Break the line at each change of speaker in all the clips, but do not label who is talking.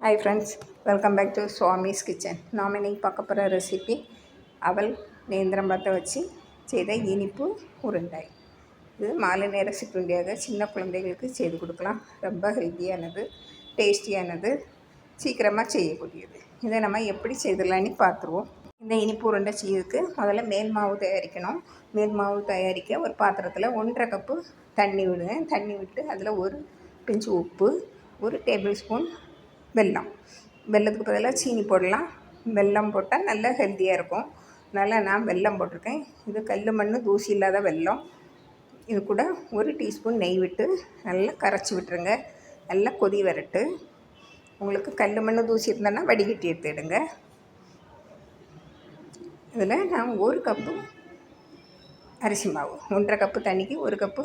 Hi friends, welcome back to Swami's kitchen. நாம் இன்றைக்கி பார்க்க போகிற ரெசிபி அவல் நேந்திரம்பழத்தை வச்சு செய்த இனிப்பு உருண்டை. இது மாலை நேர சிற்றுண்டியாக சின்ன குழந்தைகளுக்கு செய்து கொடுக்கலாம். ரொம்ப ஹெல்த்தியானது, டேஸ்டியானது, சீக்கிரமாக செய்யக்கூடியது. இதை நம்ம எப்படி செய்திடலான்னு பார்த்துருவோம். இந்த இனிப்பு உருண்டை செய்யறதுக்கு முதல்ல மேல் மாவு தயாரிக்கணும். மேல் மாவு தயாரிக்க ஒரு பாத்திரத்தில் 1.5 கப்பு தண்ணி விடுவேன். தண்ணி விட்டு அதில் ஒரு பிஞ்சு உப்பு, 1 டேபிள் ஸ்பூன் வெல்லத்துக்கு பதிலாக சீனி போடலாம். வெல்லம் போட்டால் நல்லா ஹெல்த்தியாக இருக்கும். அதனால் நான் வெல்லம் போட்டிருக்கேன். இது கல் மண் தூசி இல்லாத வெல்லம். இது கூட 1 டீஸ்பூன் நெய் விட்டு நல்லா கரைச்சி விட்டுருங்க. நல்லா கொதி வரட்டு. உங்களுக்கு கல் மண் தூசி இருந்தேன்னா வடிகட்டி எடுத்துடுங்க. இதில் நான் 1 கப்பு அரிசி மாவு, 1.5 கப்பு தண்ணிக்கு 1 கப்பு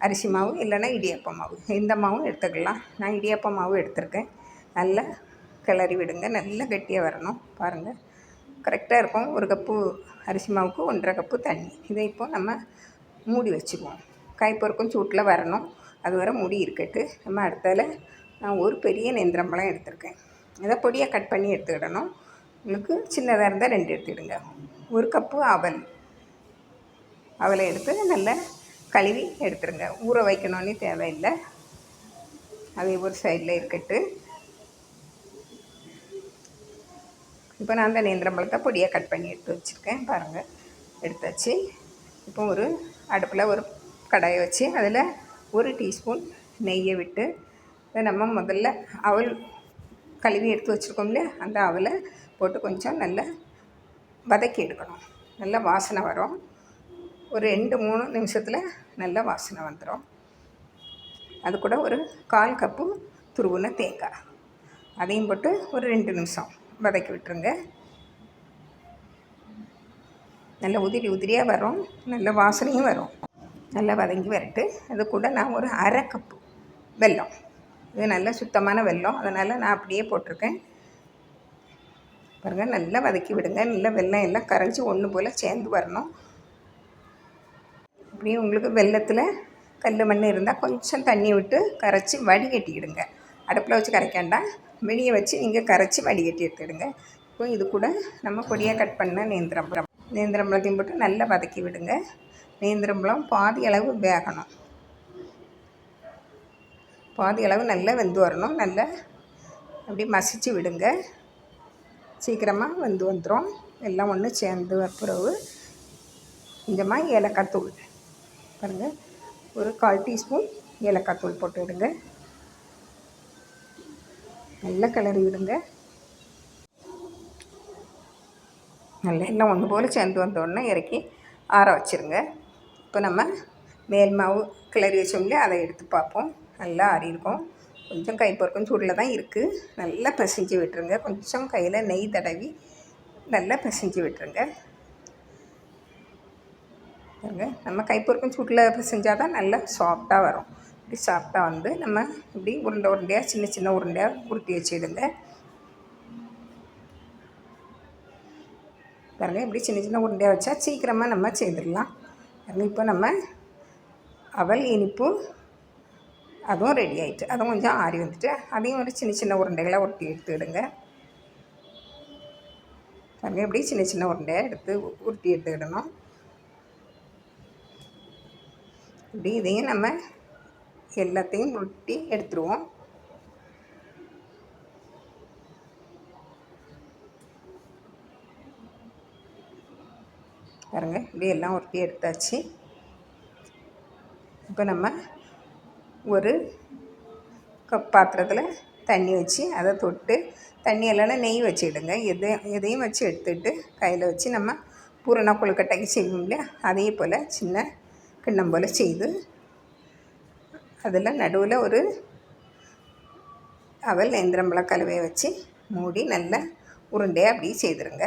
அரிசி மாவு, இல்லைன்னா இடியாப்ப மாவு, எந்த மாவும் எடுத்துக்கலாம். நான் இடியாப்ப மாவு எடுத்திருக்கேன். நல்லா கிளறி விடுங்க. நல்லா கெட்டியாக வரணும். பாருங்கள், கரெக்டாக இருக்கும். 1 கப்பு அரிசி மாவுக்கு 1.5 கப்பு தண்ணி. இதை இப்போ நம்ம மூடி வச்சுக்குவோம். கைப்பொறுக்கும் சூட்டில் வரணும். அது வரை மூடி இருக்கட்டு. நம்ம அடுத்ததில் நான் ஒரு பெரிய நேந்திரம்பழம் எடுத்திருக்கேன். இதை பொடியாக கட் பண்ணி எடுத்துக்கிடணும். உங்களுக்கு சின்னதாக இருந்தால் 2 எடுத்துக்கிடுங்க. 1 கப்பு அவலை எடுத்து நல்லா கழுவி எடுத்துருங்க. ஊற வைக்கணும்னு தேவையில்லை. அதே ஒரு சைடில் இருக்கட்டு. இப்போ நான் அந்த நேந்திரம்பழத்தை பொடியாக கட் பண்ணி எடுத்து வச்சுருக்கேன். பாருங்கள், எடுத்தாச்சு. இப்போ ஒரு அடுப்பில் ஒரு கடாயை வச்சு அதில் 1 டீஸ்பூன் நெய்யை விட்டு இதை நம்ம முதல்ல அவல் கழுவி எடுத்து வச்சுருக்கோம் இல்லையா, அந்த அவலை போட்டு கொஞ்சம் நல்லா வதக்கி எடுக்கணும். நல்லா வாசனை வரும். ஒரு 2-3 நிமிஷத்தில் நல்லா வாசனை வந்துடும். அது கூட ஒரு 1/4 கப்பு துருவின தேங்காய், அதையும் போட்டு ஒரு 2 நிமிஷம் வதக்கி விட்டுருங்க. நல்லா உதிரியாக வரும். நல்ல வாசனையும் வரும். நல்லா வதங்கி வரட்டு. அது கூட நான் ஒரு 1/2 கப்பு வெல்லம், இது நல்ல சுத்தமான வெல்லம், அதனால் நான் அப்படியே போட்டிருக்கேன். பாருங்கள், நல்லா வதக்கி விடுங்க. நல்லா வெல்லம் எல்லாம் கரைஞ்சி ஒன்று போல் சேர்ந்து வரணும். அப்படியே உங்களுக்கு வெல்லத்தில் கல் மண் இருந்தால் கொஞ்சம் தண்ணி விட்டு கரைச்சி வடிகட்டிக்கிடுங்க. அடுப்பில் வச்சு கரைக்காண்டாம், வெளியே வச்சு நீங்கள் கரைச்சி வடிகட்டி எடுத்துடுங்க. இப்போ இது கூட நம்ம பொடியாக கட் பண்ண நேந்திரம்பழத்தையும் போட்டு நல்லா வதக்கி விடுங்க. நேந்திரம்பழம் பாதி அளவு வேகணும். பாதி அளவு நல்லா வெந்து வரணும். நல்லா அப்படி மசிச்சு விடுங்க. சீக்கிரமாக வெந்து வந்துடும். எல்லாம் ஒன்று சேர்ந்து பிறகு கொஞ்சமாக ஏலக்காய் தூள், பாருங்கள், ஒரு 1/4 டீஸ்பூன் ஏலக்காய் தூள் போட்டு விடுங்க. நல்லா கிளறி விடுங்க. நல்லா எல்லாம் ஒன்று போல் சேர்ந்து வந்தோடனே இறக்கி ஆற வச்சுருங்க. இப்போ நம்ம மேல் மாவு கிளறி வச்சோம் இல்லையா, அதை எடுத்து பார்ப்போம். நல்லா ஆறி இருக்கும். கொஞ்சம் கை பொறுக்கும் சூடில் தான் இருக்குது. நல்லா பிசைஞ்சு விட்டுருங்க. கொஞ்சம் கையில் நெய் தடவி நல்லா பிசைஞ்சு விட்டுருங்க. நம்ம கை பொறுக்கும் சூட்டில் பிசைஞ்சால் தான் நல்லா சாஃப்டாக வரும். இப்படி சாஃப்டாக வந்து நம்ம இப்படி உருண்டையாக சின்ன உருண்டையாக உருட்டி வச்சுடுங்க. பாருங்கள், இப்படி சின்ன உருண்டையாக வச்சா சீக்கிரமாக நம்ம செய்திடலாம். இப்போ நம்ம அவல் இனிப்பு அதுவும் ரெடி ஆகிட்டு. அதுவும் கொஞ்சம் ஆறி வந்துட்டு அதையும் ஒரு சின்ன உருண்டைகளாக உருட்டி எடுத்துக்கிடுங்க. பாருங்கள், இப்படி சின்ன உருண்டையாக எடுத்து உருட்டி எடுத்துக்கிடணும். இப்படி இதையும் நம்ம எல்லாத்தையும் உருட்டி எடுத்துருவோம். பாருங்கள், இப்படி எல்லாம் உருட்டி எடுத்தாச்சு. இப்போ நம்ம ஒரு கப் பாத்திரத்தில் தண்ணி வச்சு அதை தொட்டு, தண்ணி இல்லைன்னா நெய் வச்சுக்கிடுங்க. எதையும் வச்சு எடுத்துகிட்டு கையில் வச்சு நம்ம பூரண கொழுக்கட்டைக்கு செய்வோம் இல்லையா, அதே போல் சின்ன கிண்ணம் போல் செய்து அதில் நடுவில் ஒரு அவல் நேந்திரம்பழ கலவையை வச்சு மூடி நல்லா உருண்டையாக அப்படி செய்துருங்க.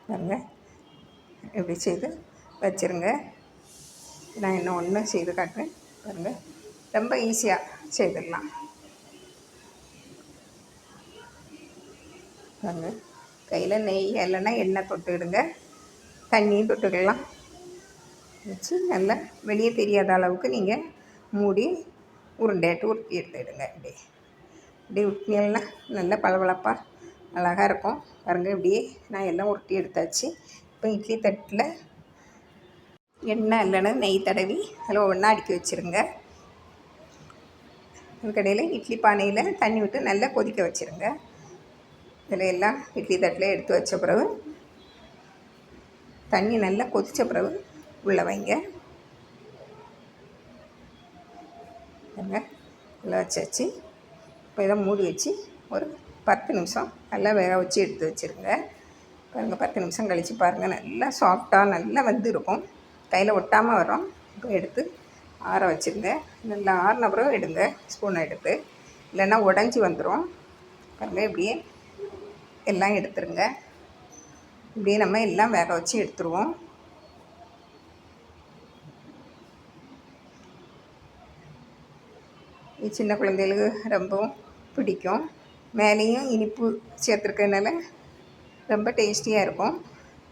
பாருங்கள், இப்படி செய்து வச்சுருங்க. நான் இன்னும் ஒன்று செய்து காட்டுறேன். பாருங்கள், ரொம்ப ஈஸியாக செய்திடலாம். பாருங்கள், கையில் நெய் இல்லைன்னா எண்ணெய் தொட்டுக்கிடுங்க. தண்ணியும் தொட்டுக்கலாம். வச்சு நல்லா வெளியே தெரியாத அளவுக்கு நீங்கள் மூடி உருண்டையாட்டு உருட்டி எடுத்துடுங்க. இப்படி உருட்டினீங்கன்னா நல்லா பளபளப்பாக அழகாக இருக்கும். பாருங்கள், இப்படியே நான் எல்லாம் உருட்டி எடுத்தாச்சு. இப்போ இட்லி தட்டில் எண்ணெய் இல்லைன்னா நெய் தடவி அதில் ஒவ்வொன்றா அடுக்கி வச்சுருங்க. அதுக்கடையில் இட்லி பானையில் தண்ணி விட்டு நல்லா கொதிக்க வச்சுருங்க. இதில் எல்லாம் இட்லி தட்டில் எடுத்து வச்ச பிறகு தண்ணி நல்லா கொதித்த பிறகு உள்ளே வைங்க. உள்ளே வச்சாச்சு. இப்போ இதை மூடி வச்சு ஒரு 10 நிமிஷம் நல்லா வேக வச்சு எடுத்து வச்சுருங்க. பாருங்கள், 10 நிமிஷம் கழித்து பாருங்கள், நல்லா சாஃப்டாக நல்லா வந்து இருக்கும். கையில் ஒட்டாமல் வரும். இப்போ எடுத்து ஆற வச்சுருங்க. நல்லா ஆறின பிறகு எடுங்க ஸ்பூனை எடுத்து, இல்லைன்னா உடஞ்சி வந்துடும். பாருங்கள், இப்படியே எல்லாம் எடுத்துருங்க. இப்படியே நம்ம எல்லாம் வேக வச்சு எடுத்துருவோம். சின்ன குழந்தைகளுக்கு ரொம்பவும் பிடிக்கும். மேலேயும் இனிப்பு சேர்த்துருக்கனால ரொம்ப டேஸ்டியாக இருக்கும்.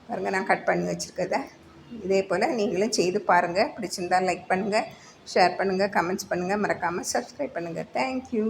பாருங்கள், நான் கட் பண்ணி வச்சுருக்கத இதே போல் நீங்களும் செய்து பாருங்கள். பிடிச்சிருந்தால் லைக் பண்ணுங்கள், ஷேர் பண்ணுங்கள், கமெண்ட்ஸ் பண்ணுங்கள், மறக்காமல் சப்ஸ்கிரைப் பண்ணுங்கள். தேங்க்யூ.